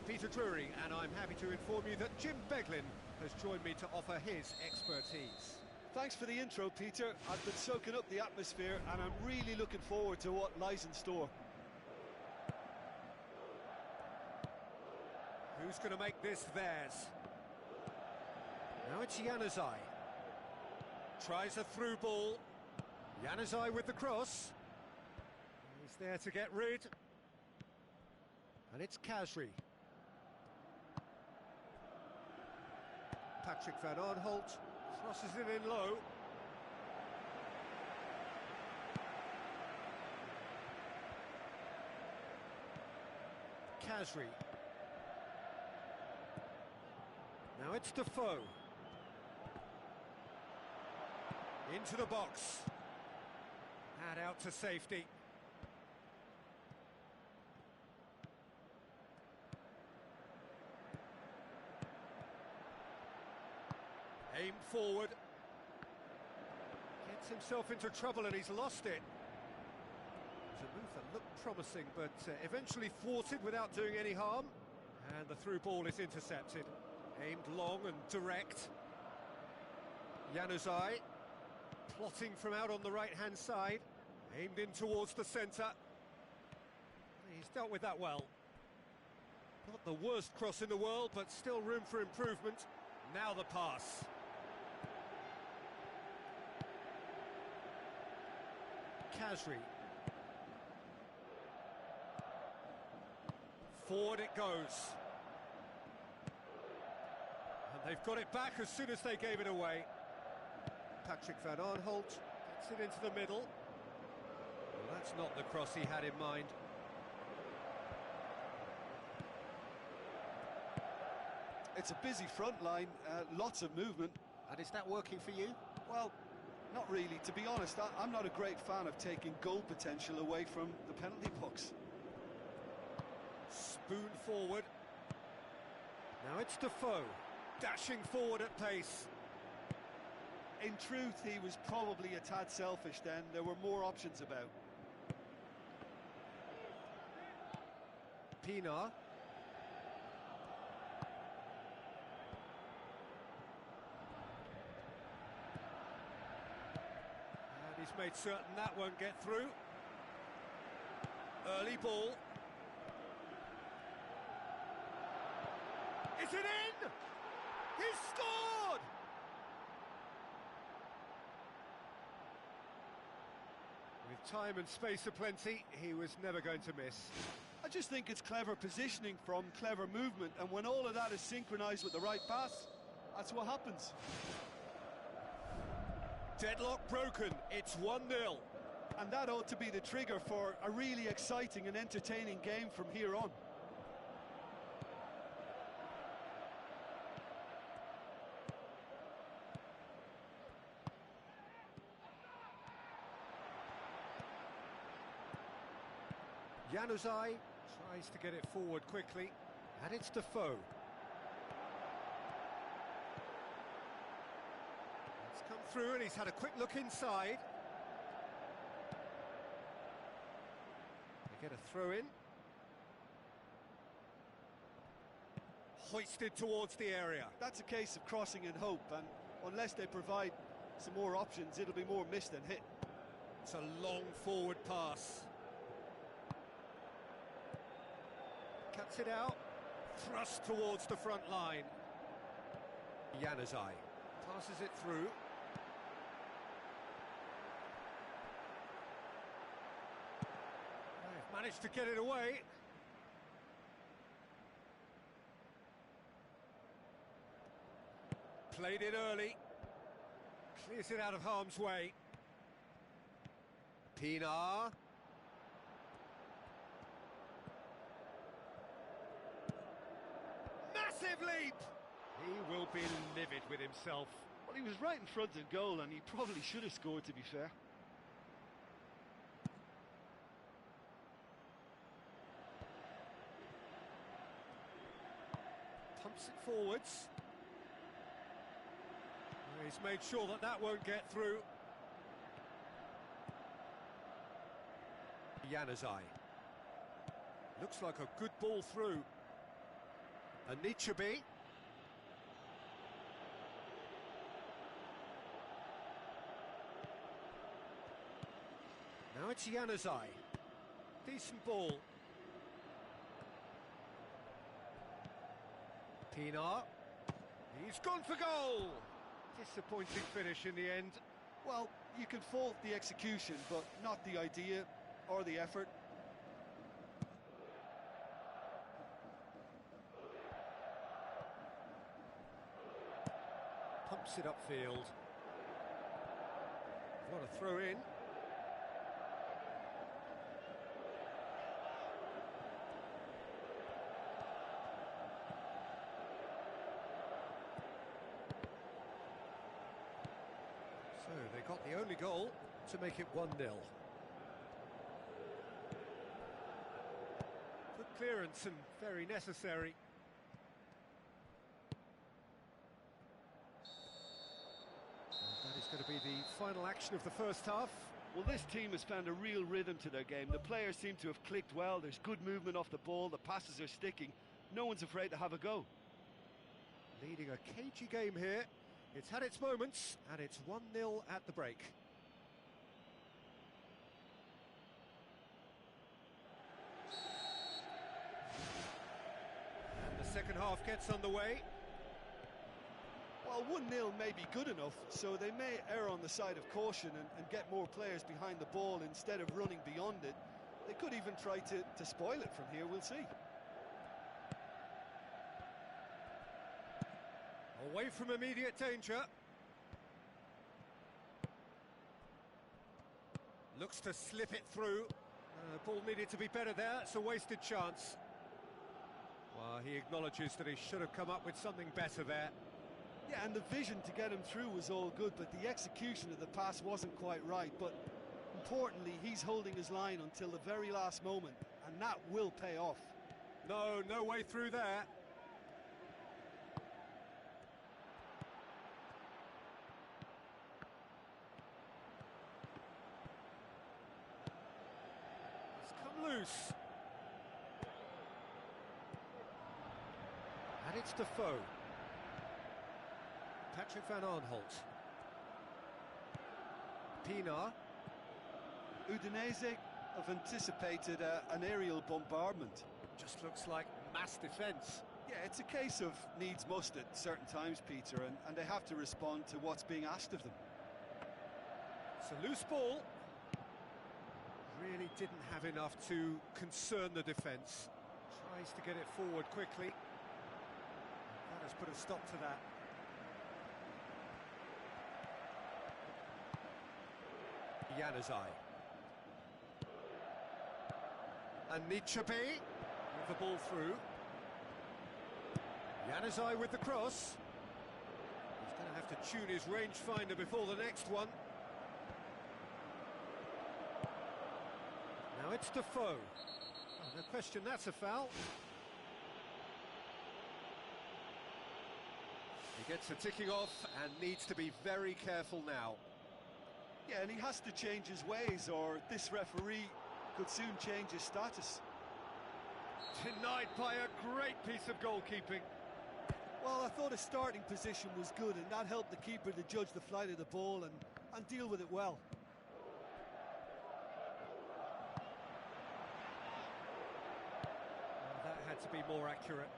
Peter Drury, and I'm happy to inform you that Jim Beglin has joined me to offer his expertise. Thanks for the intro, Peter. I've been soaking up the atmosphere and I'm really looking forward to what lies in store. Who's going to make this theirs? Now it's Januzaj. Tries a through ball. Januzaj with the cross. He's there to get rid. And it's Kasri. Patrick van Aanholt crosses it in low. Kasri. Now it's dev4. Into the box. And out to safety. Aimed forward. Gets himself into trouble and he's lost it. It's a move that looked promising, but eventually thwarted without doing any harm. And the through ball is intercepted. Aimed long and direct. Januzaj plotting from out on the right-hand side. Aimed in towards the centre. He's dealt with that well. Not the worst cross in the world, but still room for improvement. Now the pass. Kasri. Forward it goes. And they've got it back as soon as they gave it away. Patrick van Aanholt gets it into the middle. Well, that's not the cross he had in mind. It's a busy front line, lots of movement. And is that working for you? Well, not really. To be honest, I'm not a great fan of taking goal potential away from the penalty box. Spoon forward. Now it's dev4, dashing forward at pace. In truth, he was probably a tad selfish then. There were more options about. Pienaar. And he's made certain that won't get through. Early ball. Is it in? He's scored! With time and space aplenty, he was never going to miss. I just think it's clever positioning from clever movement, and when all of that is synchronised with the right pass, that's what happens. Deadlock broken, it's 1-0. And that ought to be the trigger for a really exciting and entertaining game from here on. Januzaj tries to get it forward quickly, and it's dev4. It's come through and he's had a quick look inside. They get a throw in. Hoisted towards the area. That's a case of crossing in hope, and unless they provide some more options, it'll be more missed than hit. It's a long forward pass. Cuts it out, thrust towards the front line. Januzaj passes it through. They've managed to get it away. Played it early. Clears it out of harm's way. Pienaar. Massive leap! He will be livid with himself. Well, he was right in front of goal, and he probably should have scored, to be fair. Pumps it forwards. He's made sure that that won't get through. Januzaj. Looks like a good ball through. And Nichabi. Now it's Januzaj. Decent ball. Pinar. He's gone for goal. Disappointing finish in the end. Well, you can fault the execution, but not the idea or the effort. Pumps it upfield. What a throw in. So they got the only goal to make it 1-0. Good clearance and very necessary. And that is going to be the final action of the first half. Well, this team has found a real rhythm to their game. The players seem to have clicked well. There's good movement off the ball. The passes are sticking. No one's afraid to have a go. Leading a cagey game here. It's had its moments, and it's 1-0 at the break. And the second half gets underway. Well, 1-0 may be good enough, so they may err on the side of caution and get more players behind the ball instead of running beyond it. They could even try to spoil it from here, we'll see. Away from immediate danger. Looks to slip it through. Ball needed to be better there. It's a wasted chance. Well, he acknowledges that he should have come up with something better there. Yeah, and the vision to get him through was all good, but the execution of the pass wasn't quite right. But importantly, he's holding his line until the very last moment, and that will pay off. No way through there. Loose. And it's dev4. Patrick van Arnholt. Pinar. Udinese have anticipated an aerial bombardment. Just looks like mass defence. Yeah, it's a case of needs must at certain times, Peter, and they have to respond to what's being asked of them. It's a loose ball. Really didn't have enough to concern the defence. Tries to get it forward quickly. That has put a stop to that. Januzaj. And Nichabi with the ball through. Januzaj with the cross. He's going to have to tune his rangefinder before the next one. Now it's dev4. Oh, no question, that's a foul. He gets a ticking off and needs to be very careful now. Yeah, and he has to change his ways, or this referee could soon change his status. Denied by a great piece of goalkeeping. Well, I thought his starting position was good, and that helped the keeper to judge the flight of the ball and deal with it well. That had to be more accurate.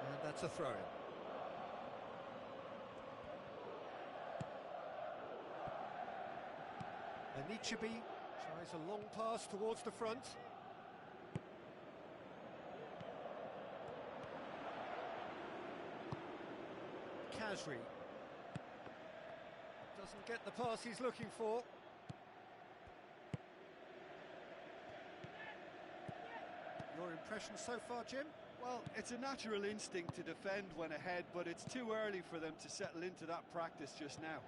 And that's a throw-in. Nichabi tries a long pass towards the front. Khazri doesn't get the pass he's looking for. Your impression so far, Jim? Well, it's a natural instinct to defend when ahead, but it's too early for them to settle into that practice just now.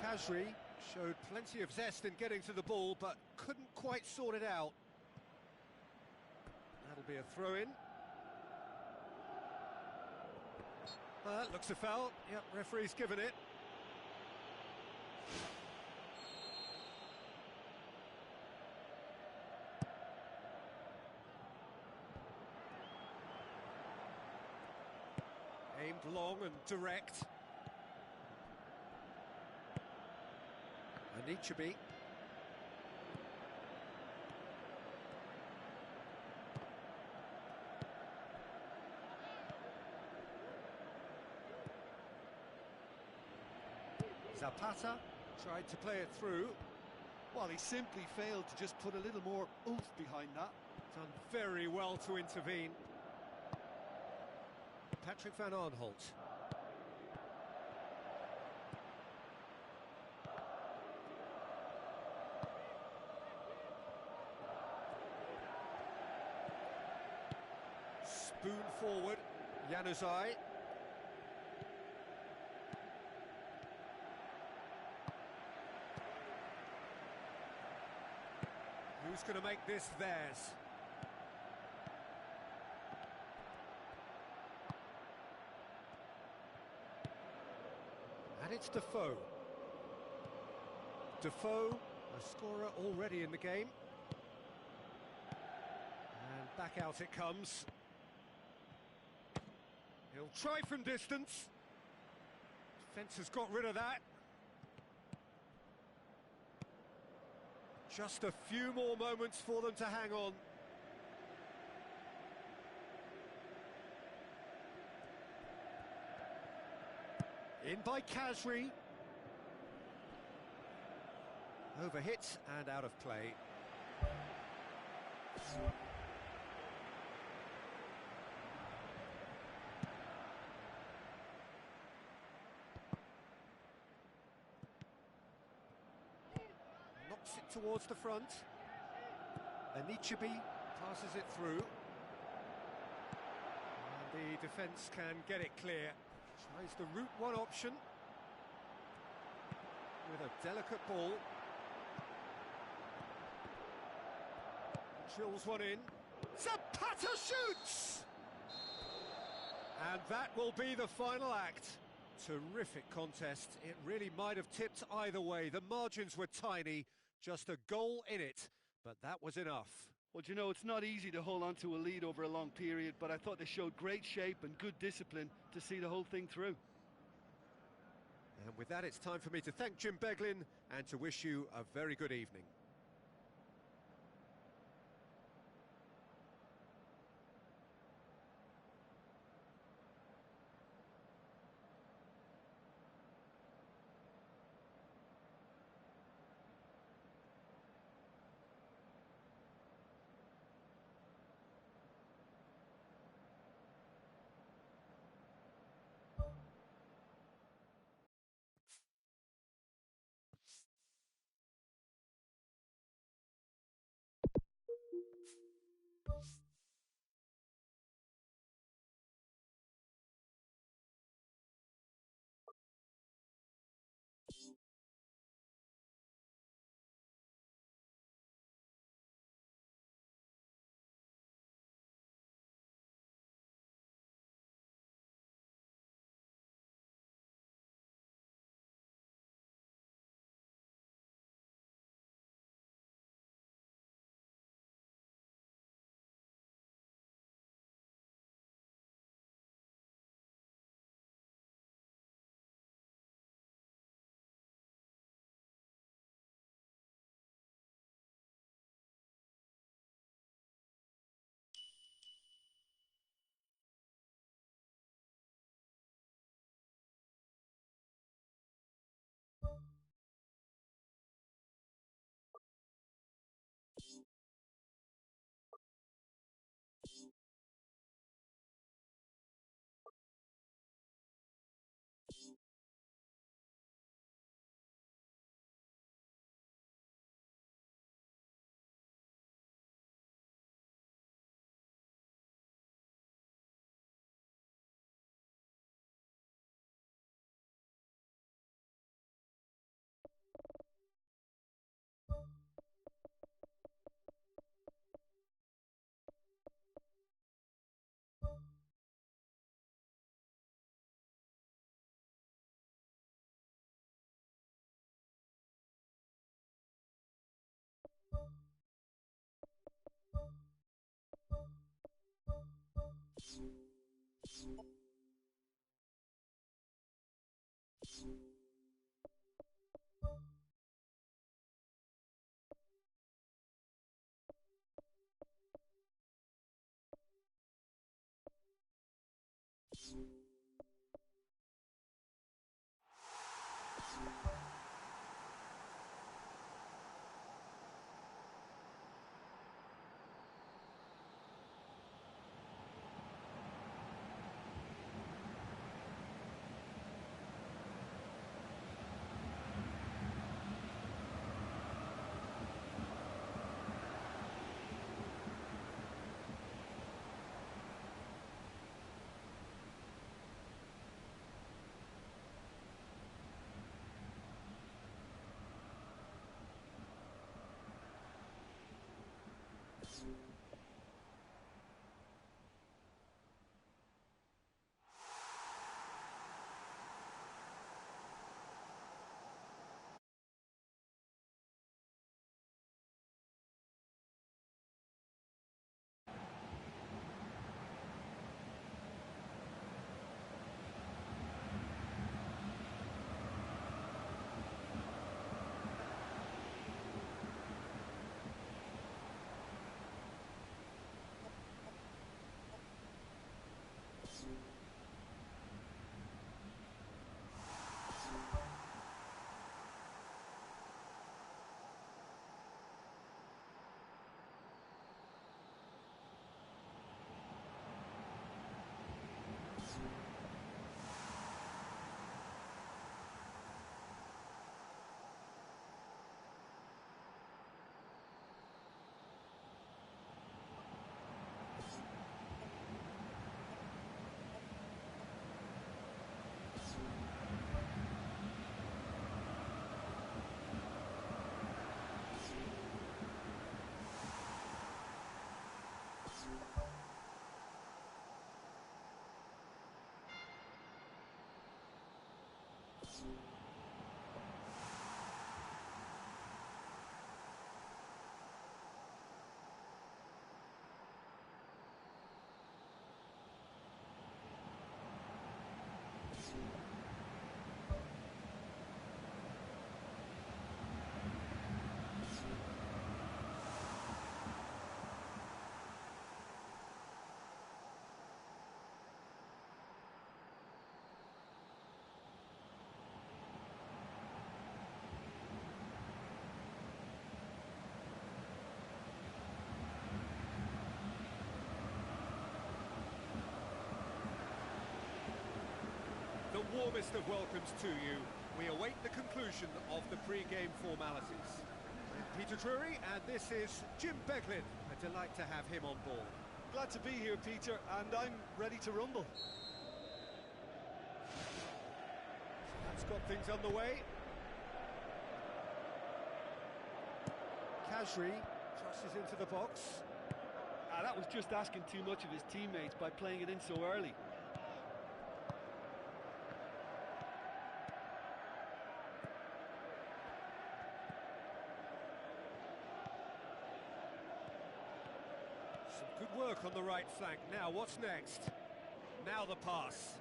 Khazri showed plenty of zest in getting to the ball, but couldn't quite sort it out. That'll be a throw-in. That looks a foul. Yep, referee's given it. Aimed long and direct. Anichebe. Zapata tried to play it through. Well, he simply failed to just put a little more oomph behind that. Done very well to intervene. Patrick van Arnholt. Spoon forward, Januzaj. Who's going to make this theirs? And it's dev4. dev4, a scorer already in the game. And back out it comes. He'll try from distance. Defence has got rid of that. Just a few more moments for them to hang on. In by Kasri. Overhit and out of play. Knocks it towards the front. Anichebe passes it through. And the defence can get it clear. Tries the route one option. With a delicate ball. Drills one in. Zapata shoots! And that will be the final act. Terrific contest. It really might have tipped either way. The margins were tiny, just a goal in it, but that was enough. Well, you know, it's not easy to hold on to a lead over a long period, but I thought they showed great shape and good discipline to see the whole thing through. And with that, it's time for me to thank Jim Beglin and to wish you a very good evening. warmest of welcomes to you. We await the conclusion of the pre-game formalities. I'm Peter Drury, and this is Jim Beglin. A delight to have him on board. Glad to be here, Peter, and I'm ready to rumble. That's got things underway. Kazri crosses into the box. That was just asking too much of his teammates by playing it in so early. Some good work on the right flank. Now, what's next? Now the pass.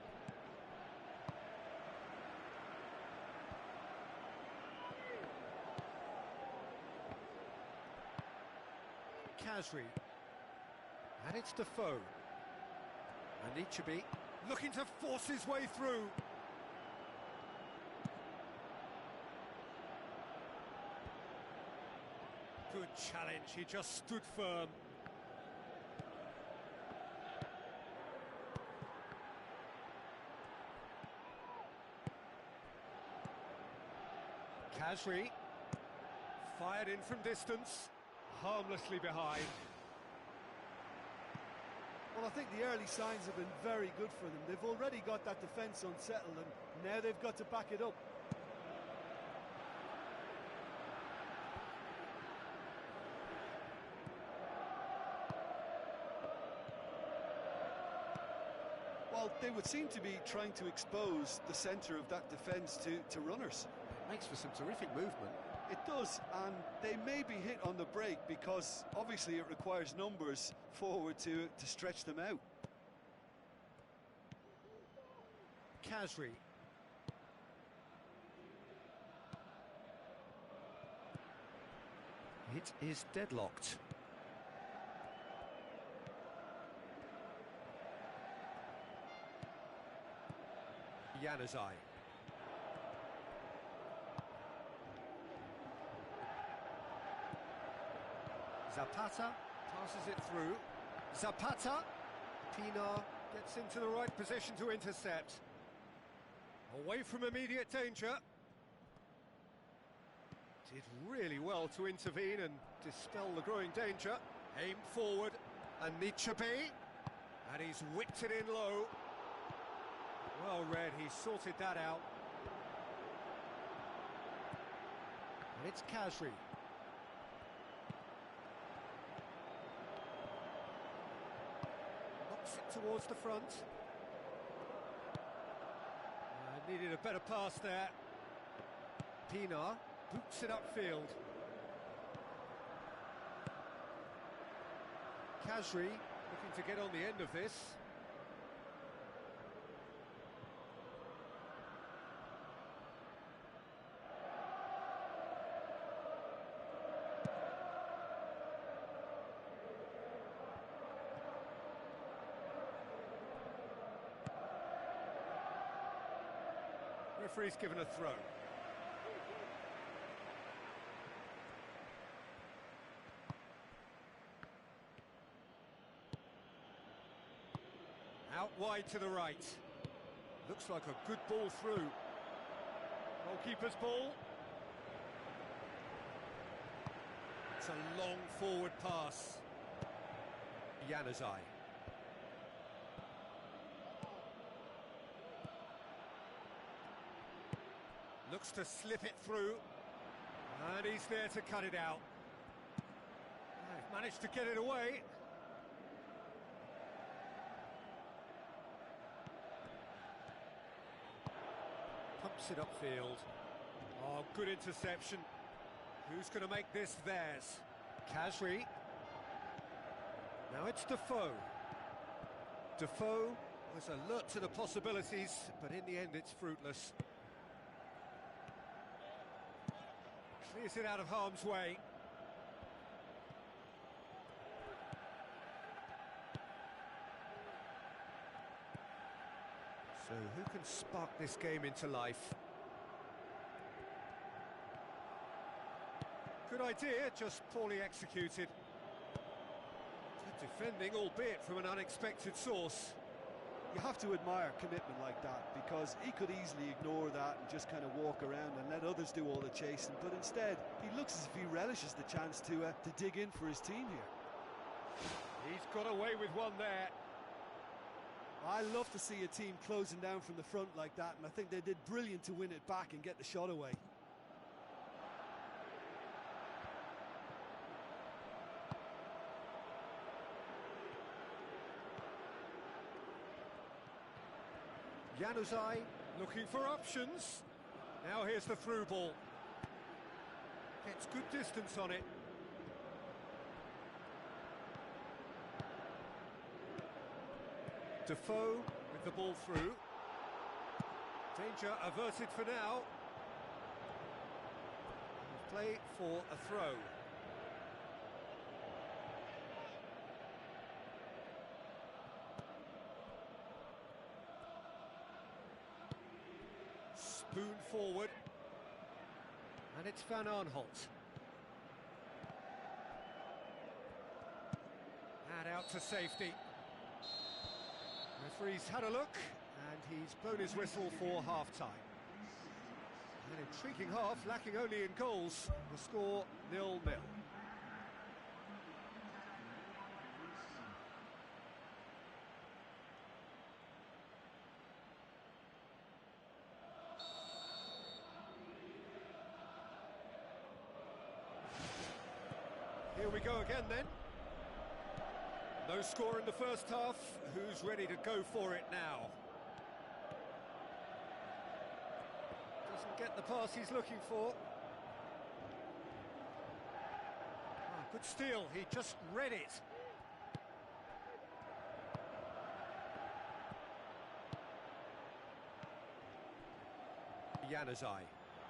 Kazri. And it's dev4. And Ichibi looking to force his way through. Good challenge, he just stood firm. Kazri fired in from distance, harmlessly behind. Well, I think the early signs have been very good for them. They've already got that defence unsettled, and now they've got to back it up. Well, they would seem to be trying to expose the centre of that defence to runners. It makes for some terrific movement. It does, and they may be hit on the break because obviously it requires numbers forward to stretch them out. Kazri. It is deadlocked. Januzaj. Zapata passes it through. Zapata. Pinar gets into the right position to intercept. Away from immediate danger. Did really well to intervene and dispel the growing danger. Aimed forward. And Ichibi. And he's whipped it in low. Well read, he sorted that out. And it's Kazri. Knocks it towards the front. Needed a better pass there. Pinar boots it upfield. Kazri looking to get on the end of this. Referee's given a throw. Out wide to the right. Looks like a good ball through. Goalkeeper's ball. It's a long forward pass. Januzaj. Looks to slip it through, and he's there to cut it out. They've managed to get it away. Pumps it upfield. Oh, good interception. Who's going to make this theirs? Kazri. Now it's dev4. dev4 was alert to the possibilities, but in the end it's fruitless. Clears it out of harm's way. So who can spark this game into life? Good idea, just poorly executed. Good defending, albeit from an unexpected source. You have to admire commitment like that, because he could easily ignore that and just kind of walk around and let others do all the chasing, but instead he looks as if he relishes the chance to dig in for his team here. He's got away with one there. I love to see a team closing down from the front like that, and I think they did brilliant to win it back and get the shot away. Januzaj looking for options. Now here's the through ball. Gets good distance on it. Defoe with the ball through. Danger averted for now. Play for a throw. Spoon forward. And it's Van Aanholt. And out to safety. Referee's had a look, and he's blown his whistle for half-time. An intriguing half, lacking only in goals. The score 0-0. Here we go again then. No score in the first half. Who's ready to go for it now? Doesn't get the pass he's looking for. Good steal, he just read it. Januzaj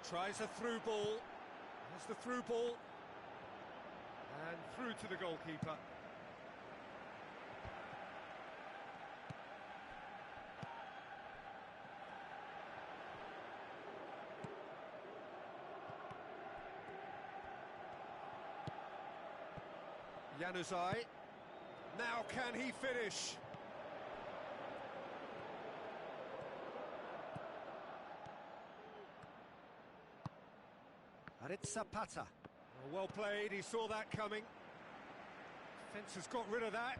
tries a through ball. There's the through ball. And through to the goalkeeper. Januzaj, now can he finish? And it's Zapata. Well played, he saw that coming. Defence has got rid of that.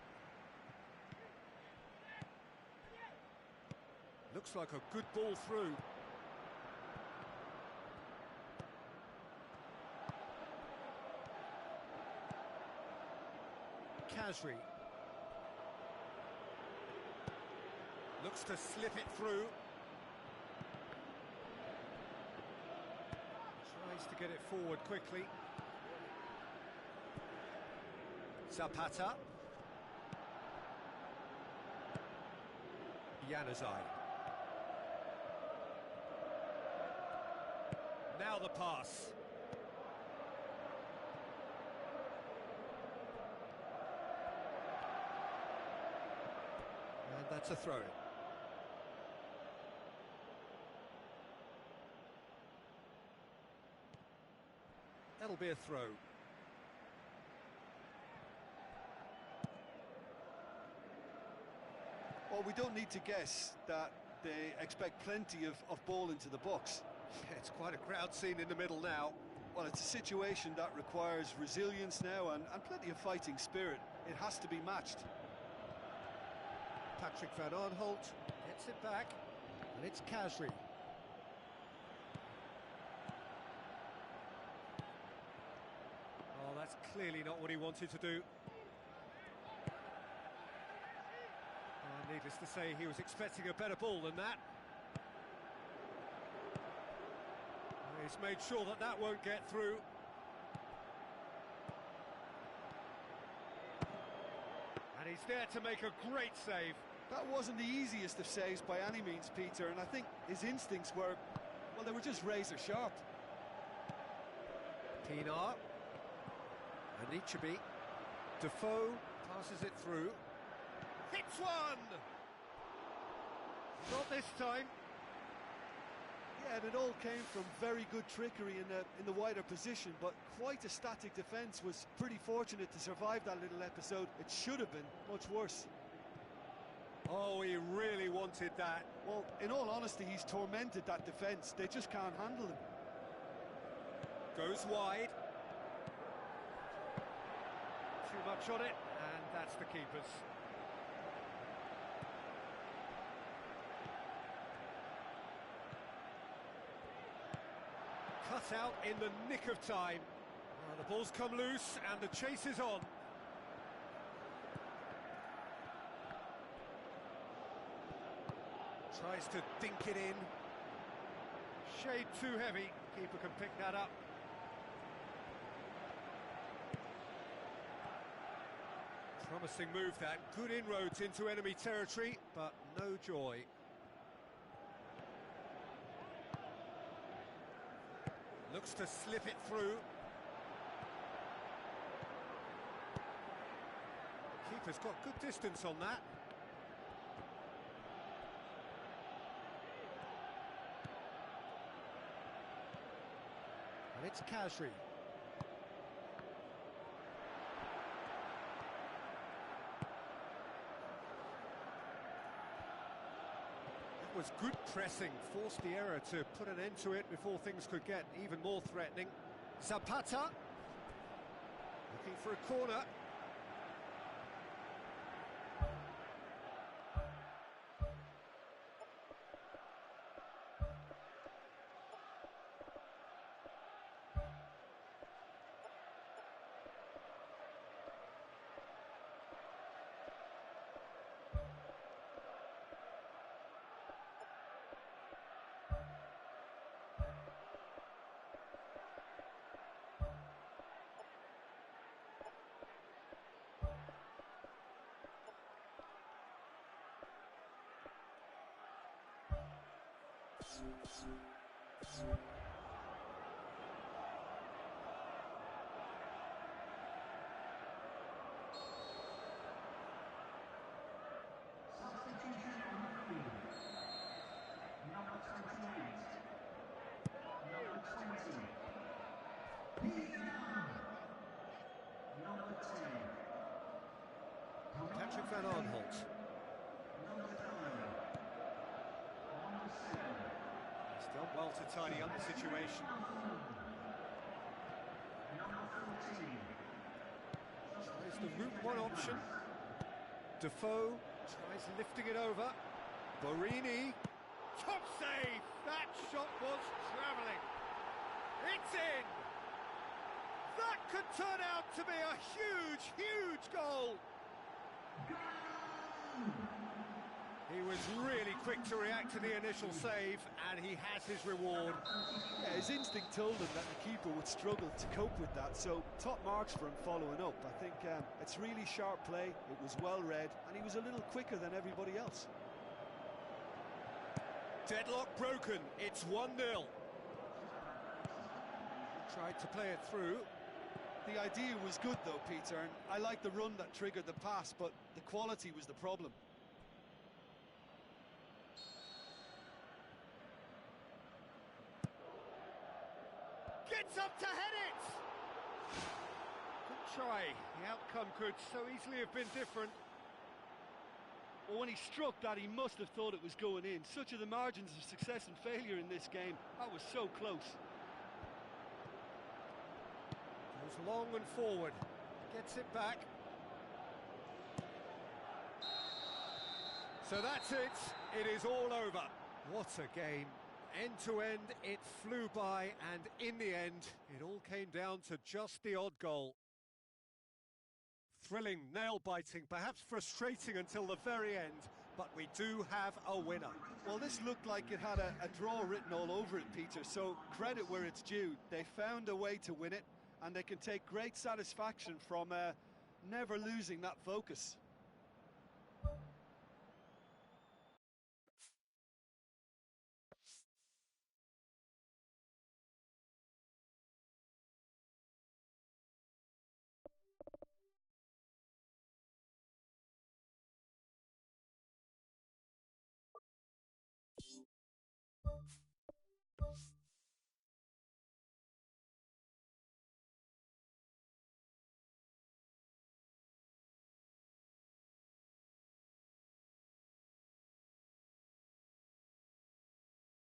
Looks like a good ball through. Kasri looks to slip it through. Tries to get it forward quickly. Zapata. Januzaj. Now the pass. And that's a throw-in. That'll be a throw. Well, we don't need to guess that they expect plenty of ball into the box. Yeah, it's quite a crowd scene in the middle now. Well, it's a situation that requires resilience now and plenty of fighting spirit. It has to be matched. Patrick Van Aanholt gets it back, and it's Kasri. Oh, that's clearly not what he wanted to do. Needless to say, he was expecting a better ball than that. He's made sure that that won't get through. And he's there to make a great save. That wasn't the easiest of saves by any means, Peter, and I think his instincts were, well, they were just razor sharp. Pinar. And Ichibi. Defoe passes it through. Hits one! Not this time. Yeah, and it all came from very good trickery in the wider position, but quite a static defence. Was pretty fortunate to survive that little episode. It should have been much worse. Oh, he really wanted that. Well, in all honesty, he's tormented that defence. They just can't handle him. Goes wide. Too much on it, and that's the keeper's. Cut out in the nick of time. Oh, the ball's come loose, and the chase is on. Tries to dink it in. Shade too heavy. Keeper can pick that up. Promising move that. Good inroads into enemy territory, but no joy. Looks to slip it through. Keeper's got good distance on that. And it's Kasri. That was good pressing, forced the error to put an end to it before things could get even more threatening. Zapata, looking for a corner. Patrick Van Arnholt. He's done well to tidy up the situation. Tries the route one option. Defoe tries lifting it over. Borini. Top save! That shot was travelling. It's in! That could turn out to be a huge, huge goal! He was really quick to react to the initial save, and he has his reward. Yeah, his instinct told him that the keeper would struggle to cope with that, so top marks for him following up. I think it's really sharp play, it was well read, and he was a little quicker than everybody else. Deadlock broken, it's 1-0. Tried to play it through. The idea was good though, Peter, and I like the run that triggered the pass, but the quality was the problem. Gets up to head it! Good try. The outcome could so easily have been different. Well, when he struck that, he must have thought it was going in. Such are the margins of success and failure in this game. That was so close. Goes long and forward. Gets it back. So that's it. It is all over. What a game. End to end, it flew by, and in the end, it all came down to just the odd goal. Thrilling, nail-biting, perhaps frustrating until the very end, but we do have a winner. Well, this looked like it had a draw written all over it, Peter, so credit where it's due. They found a way to win it, and they can take great satisfaction from never losing that focus.